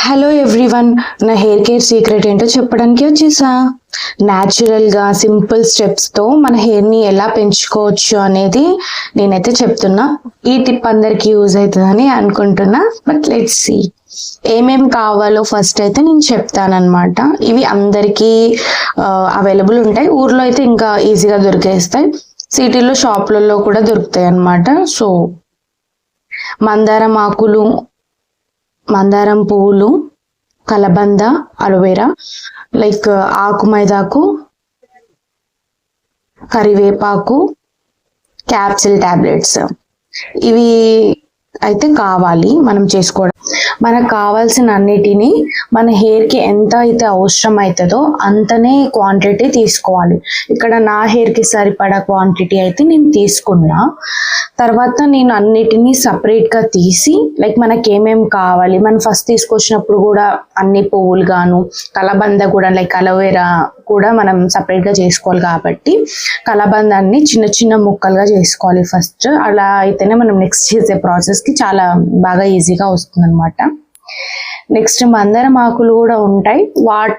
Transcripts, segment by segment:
Hello everyone, నా hair care secret ఏంటో చెప్పడానికి వచ్చేసా. న్యాచురల్గా సింపుల్ స్టెప్స్తో మన హెయిర్ని ఎలా పెంచుకోవచ్చు అనేది నేనైతే చెప్తున్నా. ఈ టిప్ అందరికీ యూజ్ అవుతుందని అనుకుంటున్నా. బట్ లెట్స్ సీ ఏమేం కావాలో ఫస్ట్ అయితే నేను చెప్తానమాట. ఇవి అందరికీ అవైలబుల్ ఉంటాయి. ఊర్లో అయితే ఇంకా ఈజీగా దొరికేస్తాయి, సిటీలో షాపులలో కూడా దొరుకుతాయి అన్నమాట. సో మందారం ఆకులు, మందారం పువ్వులు, కలబంద, అలోవెరా, లైక్ ఆకు మైదాకు, కరివేపాకు, క్యాప్సిల్ టాబ్లెట్స్, ఇవి అయితే కావాలి మనం చేసుకోవడం. మనకు కావాల్సిన అన్నిటినీ మన హెయిర్కి ఎంత అయితే అవసరం అవుతుందో అంతనే క్వాంటిటీ తీసుకోవాలి. ఇక్కడ నా హెయిర్కి సరిపడా క్వాంటిటీ అయితే నేను తీసుకున్నా. తర్వాత నేను అన్నిటినీ సపరేట్గా తీసి, లైక్ మనకి ఏమేమి కావాలి, మనం ఫస్ట్ తీసుకొచ్చినప్పుడు కూడా అన్ని పువ్వులు గాను, కలబంద కూడా లైక్ అలోవెరా కూడా మనం సపరేట్గా చేసుకోవాలి కాబట్టి కలబందాన్ని చిన్న చిన్న ముక్కలుగా చేసుకోవాలి ఫస్ట్. అలా అయితేనే మనం నెక్స్ట్ చేసే ప్రాసెస్కి చాలా బాగా ఈజీగా వస్తుంది అనమాట. నెక్స్ట్ మందారం ఆకులు కూడా ఉంటాయి,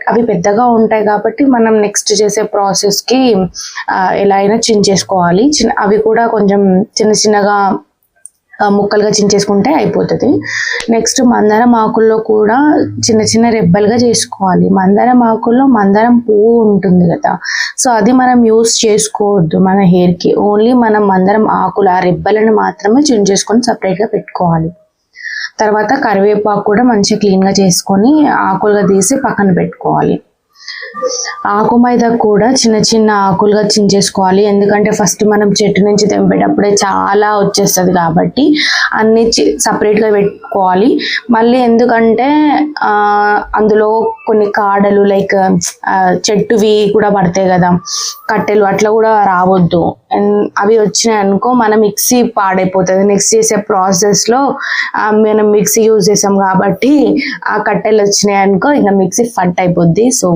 అవి పెద్దగా ఉంటాయి కాబట్టి మనం నెక్స్ట్ చేసే ప్రాసెస్కి ఎలా అయినా చించేసుకోవాలి. అవి కూడా కొంచెం చిన్న చిన్నగా ముక్కలుగా చించేసుకుంటే అయిపోతుంది. నెక్స్ట్ మందారం ఆకుల్లో కూడా చిన్న చిన్న రెబ్బలుగా చేసుకోవాలి. మందారం ఆకుల్లో మందారం పువ్వు ఉంటుంది కదా, సో అది మనం యూస్ చేసుకోవద్దు మన హెయిర్కి. ఓన్లీ మనం మందారం ఆకులు ఆ రెబ్బలను మాత్రమే చించేసుకొని సపరేట్గా పెట్టుకోవాలి. తర్వాత కరివేపాకు కూడా మంచిగా క్లీన్గా చేసుకొని ఆకులుగా తీసి పక్కన పెట్టుకోవాలి. ఆకు మైదా కూడా చిన్న చిన్న ఆకులుగా చించేసుకోవాలి, ఎందుకంటే ఫస్ట్ మనం చెట్టు నుంచి తెంపేటప్పుడే చాలా వచ్చేస్తుంది కాబట్టి అన్ని సపరేట్గా పెట్టుకోవాలి. మళ్ళీ ఎందుకంటే అందులో కొన్ని కాడలు లైక్ చెట్టువి కూడా పడతాయి కదా, కట్టెలు, అట్లా కూడా రావద్దు. అవి వచ్చినాయి అనుకో మన మిక్సీ పాడైపోతుంది. నెక్స్ట్ చేసే ప్రాసెస్లో మనం మిక్సీ యూజ్ చేసాం కాబట్టి ఆ కట్టెలు వచ్చినాయి అనుకో ఇంకా మిక్సీ ఫట్ అయిపోద్ది. సో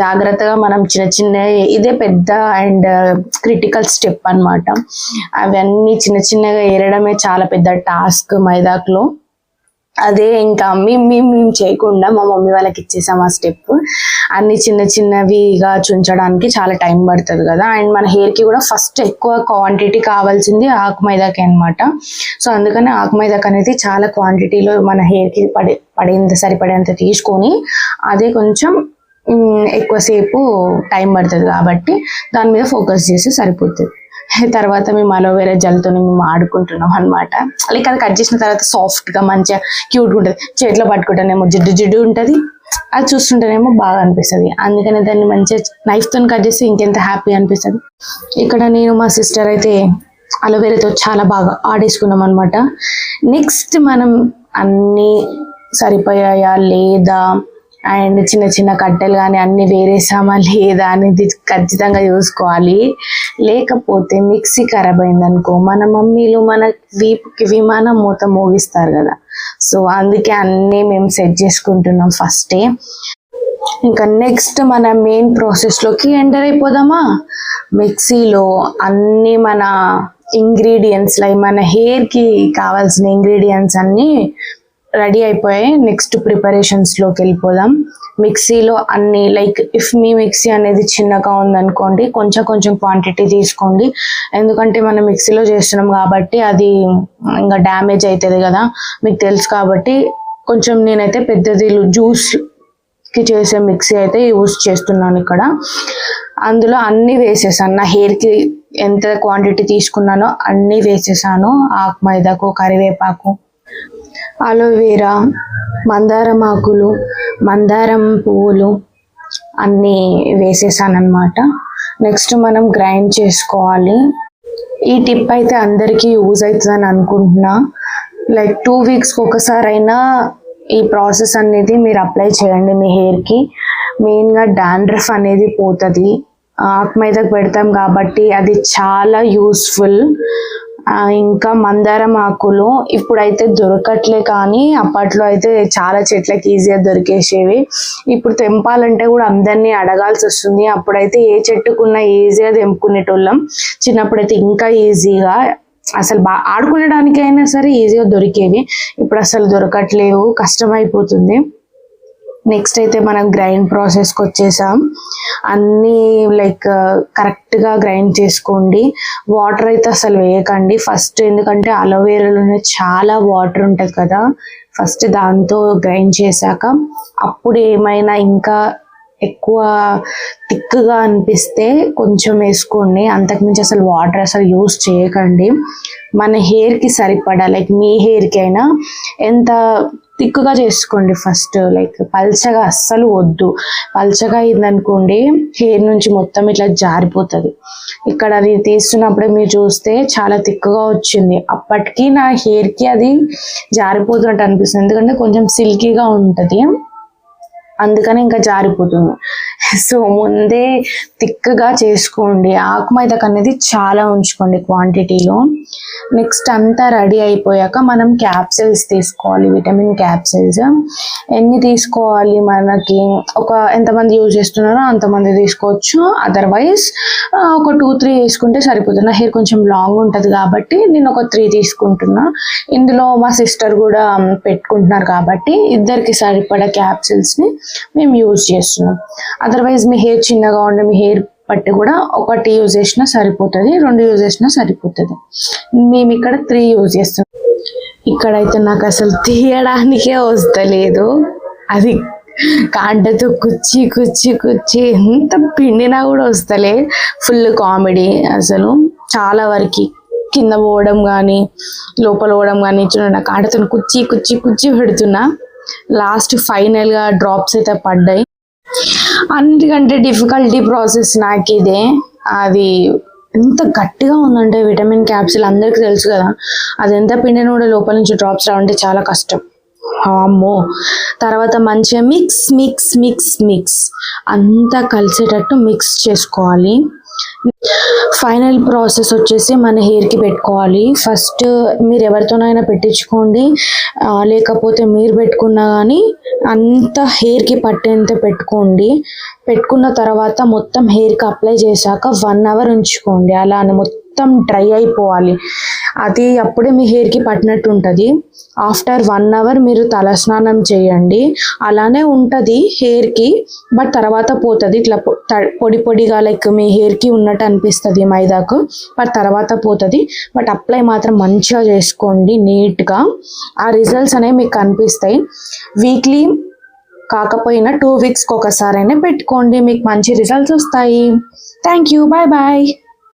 జాగ్రత్తగా మనం చిన్న చిన్న, ఇదే పెద్ద అండ్ క్రిటికల్ స్టెప్ అన్నమాట. అవన్నీ చిన్న చిన్నగా ఏరడమే చాలా పెద్ద టాస్క్ మైదాకులో. అదే ఇంకా మేము చేయకుండా మా మమ్మీ వాళ్ళకి ఇచ్చేసాం ఆ స్టెప్. అన్ని చిన్న చిన్నవిగా చుంచడానికి చాలా టైం పడుతుంది కదా, అండ్ మన హెయిర్కి కూడా ఫస్ట్ ఎక్కువ క్వాంటిటీ కావాల్సింది ఆకు మైదాకి అనమాట. సో అందుకని ఆకు మైదాకు అనేది చాలా క్వాంటిటీలో మన హెయిర్కి సరిపడేంత తీసుకొని అదే కొంచెం ఎక్కువసేపు టైం పడుతుంది కాబట్టి దాని మీద ఫోకస్ చేసి సరిపోతుంది. తర్వాత మేము అలోవెరా జెల్తో మేము ఆడుకుంటున్నాం అనమాట. లైక్ అది కట్ చేసిన తర్వాత సాఫ్ట్గా మంచిగా క్యూట్గా ఉంటుంది. చేతిలో పట్టుకుంటేనేమో జిడ్డు జిడ్డు ఉంటుంది, అది చూస్తుంటేనేమో బాగా అనిపిస్తుంది. అందుకని దాన్ని మంచిగా నైఫ్తో కట్ చేసి ఇంకెంత హ్యాపీ అనిపిస్తుంది. ఇక్కడ నేను మా సిస్టర్ అయితే అలోవెరాతో చాలా బాగా ఆడేసుకున్నాం అనమాట. నెక్స్ట్ మనం అన్నీ సరిపోయాయా లేదా అండ్ చిన్న చిన్న కట్టెలు కానీ అన్ని వేరేసామా లేదా అనేది ఖచ్చితంగా చూసుకోవాలి. లేకపోతే మిక్సీ ఖరాబ్ అయింది అనుకో, మన మమ్మీలు మన వీపుకి విమానం మూత మోగిస్తారు కదా. సో అందుకే అన్నీ మేము సెట్ చేసుకుంటున్నాం ఫస్టే. ఇంకా నెక్స్ట్ మన మెయిన్ ప్రాసెస్లోకి ఎంటర్ అయిపోదామా. మిక్సీలో అన్నీ మన ఇంగ్రీడియంట్స్, లైక్ మన హెయిర్కి కావాల్సిన ఇంగ్రీడియంట్స్ అన్నీ రెడీ అయిపోయాయి. నెక్స్ట్ ప్రిపరేషన్స్లోకి వెళ్ళిపోదాం. మిక్సీలో అన్ని, లైక్ ఇఫ్ మీ మిక్సీ అనేది చిన్నగా ఉందనుకోండి కొంచెం కొంచెం క్వాంటిటీ తీసుకోండి, ఎందుకంటే మనం మిక్సీలో చేస్తున్నాం కాబట్టి అది ఇంకా డ్యామేజ్ అవుతుంది కదా మీకు తెలుసు కాబట్టి. కొంచెం నేనైతే పెద్దది జ్యూస్కి చేసే మిక్సీ అయితే యూస్ చేస్తున్నాను ఇక్కడ. అందులో అన్నీ వేసేసాను, నా హెయిర్కి ఎంత క్వాంటిటీ తీసుకున్నానో అన్నీ వేసేసాను. ఆకు మైదాకు, కరివేపాకు, అలోవెరా, మందారం ఆకులు, మందారం పువ్వులు అన్నీ వేసేసాను అనమాట. నెక్స్ట్ మనం గ్రైండ్ చేసుకోవాలి. ఈ టిప్ అయితే అందరికీ యూజ్ అవుతుందని అనుకుంటున్నా. లైక్ 2 వీక్స్కి ఒకసారి అయినా ఈ ప్రాసెస్ అనేది మీరు అప్లై చేయండి మీ హెయిర్కి. మెయిన్గా డాండ్రఫ్ అనేది పోతుంది. ఆకు మీదకి పెడతాం కాబట్టి అది చాలా యూస్ఫుల్. ఇంకా మందారం ఆకులు ఇప్పుడైతే దొరకట్లే, కానీ అప్పట్లో అయితే చాలా చెట్లకి ఈజీగా దొరికేసేవి. ఇప్పుడు తెంపాలంటే కూడా అందరినీ అడగాల్సి వస్తుంది. అప్పుడైతే ఏ చెట్టుకున్నా ఈజీగా తెంపుకునేటోళ్ళం. చిన్నప్పుడైతే ఇంకా ఈజీగా అసలు ఆడుకునేడానికి అయినా సరే ఈజీగా దొరికేవి. ఇప్పుడు అసలు దొరకట్లేవు, కష్టమైపోతుంది. నెక్స్ట్ అయితే మనం గ్రైండ్ ప్రాసెస్కి వచ్చేసాం. అన్నీ లైక్ కరెక్ట్గా గ్రైండ్ చేసుకోండి. వాటర్ అయితే అసలు వేయకండి ఫస్ట్, ఎందుకంటే అలోవేరాలోనే చాలా వాటర్ ఉంటుంది కదా. ఫస్ట్ దాంతో గ్రైండ్ చేశాక అప్పుడు ఏమైనా ఇంకా ఎక్కువ థిక్గా అనిపిస్తే కొంచెం వేసుకోండి, అంతకుమించి అసలు వాటర్ అసలు యూస్ చేయకండి. మన హెయిర్కి సరిపడా, లైక్ మీ హెయిర్కి అయినా ఎంత థిక్గా చేసుకోండి ఫస్ట్. లైక్ పల్చగా అస్సలు వద్దు, పల్చగా అయిందనుకోండి హెయిర్ నుంచి మొత్తం ఇట్లా జారిపోతుంది. ఇక్కడ అది తీస్తున్నప్పుడే మీరు చూస్తే చాలా థిక్గా వచ్చింది, అప్పటికి నా హెయిర్కి అది జారిపోతున్నట్టు అనిపిస్తుంది, ఎందుకంటే కొంచెం సిల్కీగా ఉంటుంది, అందుకని ఇంకా జారిపోతుంది. సో ముందే థిక్గా చేసుకోండి. ఆకుమైదాకు అనేది చాలా ఉంచుకోండి క్వాంటిటీలో. నెక్స్ట్ అంతా రెడీ అయిపోయాక మనం క్యాప్సిల్స్ తీసుకోవాలి, విటమిన్ క్యాప్సిల్స్. ఎన్ని తీసుకోవాలి, మనకి ఒక ఎంతమంది యూజ్ చేస్తున్నారో అంతమంది తీసుకోవచ్చు, అదర్వైజ్ ఒక 2-3 వేసుకుంటే సరిపోతుంది. నా హెయిర్ కొంచెం లాంగ్ ఉంటుంది కాబట్టి నేను ఒక 3 తీసుకుంటున్నా. ఇందులో మా సిస్టర్ కూడా పెట్టుకుంటున్నారు కాబట్టి ఇద్దరికి సరిపడా క్యాప్సిల్స్ని మేము యూజ్ చేస్తున్నాం. అదర్వైజ్ మీ హెయిర్ చిన్నగా ఉండే మీ హెయిర్ పట్టి కూడా 1 యూజ్ చేసినా సరిపోతుంది, 2 యూజ్ చేసినా సరిపోతుంది. మేము ఇక్కడ 3 యూజ్ చేస్తున్నాం. ఇక్కడైతే నాకు అసలు తీయడానికే వస్తలేదు, అది కాంటతో కుచ్చి కుచ్చి కుచ్చి ఎంత పిండినా కూడా వస్తలే. ఫుల్ కామెడీ అసలు. చాలా వరకు కింద పోవడం కానీ లోపల పోవడం కానీ చూడండి, కాంటతో కుచ్చి కుచ్చి కుచ్చి పెడుతున్నా. లాస్ట్ ఫైనల్గా డ్రాప్స్ అయితే పడ్డాయి. అన్నిటికంటే డిఫికల్టీ ప్రాసెస్ నాకు ఇదే. అది ఎంత గట్టిగా ఉందంటే విటమిన్ క్యాప్సిల్ అందరికీ తెలుసు కదా, అది ఎంత పిండిన కూడా లోపల నుంచి డ్రాప్స్ రావంటే చాలా కష్టం. అమ్మో. తర్వాత మంచిగా మిక్స్ మిక్స్ మిక్స్ మిక్స్ అంతా కలిసేటట్టు మిక్స్ చేసుకోవాలి. ఫైనల్ ప్రాసెస్ వచ్చేసి మన హెయిర్కి పెట్టుకోవాలి. ఫస్ట్ మీరు ఎవరితోనైనా పెట్టించుకోండి, లేకపోతే మీరు పెట్టుకున్నా కానీ అంత హెయిర్కి పట్టేంత పెట్టుకోండి. పెట్టుకున్న తర్వాత మొత్తం హెయిర్కి అప్లై చేశాక 1 అవర్ ఉంచుకోండి, అలానే మొత్తం డ్రై అయిపోవాలి. అది అప్పుడే మీ హెయిర్కి పట్టినట్టు ఉంటుంది. ఆఫ్టర్ 1 అవర్ మీరు తలస్నానం చేయండి, అలానే ఉంటుంది హెయిర్కి, బట్ తర్వాత పోతుంది. ఇట్లా పొడి పొడిగా లైక్ మీ హెయిర్కి ఉన్నట్టు అనిపిస్తుంది మైదాకు, బట్ తర్వాత పోతుంది. బట్ అప్లై మాత్రం మంచిగా చేసుకోండి నీట్గా, ఆ రిజల్ట్స్ అనేవి మీకు కనిపిస్తాయి. వీక్లీ కాకపోయినా 2 వీక్స్కి ఒకసారైనా పెట్టుకోండి, మీకు మంచి రిజల్ట్స్ వస్తాయి. Thank you, bye bye.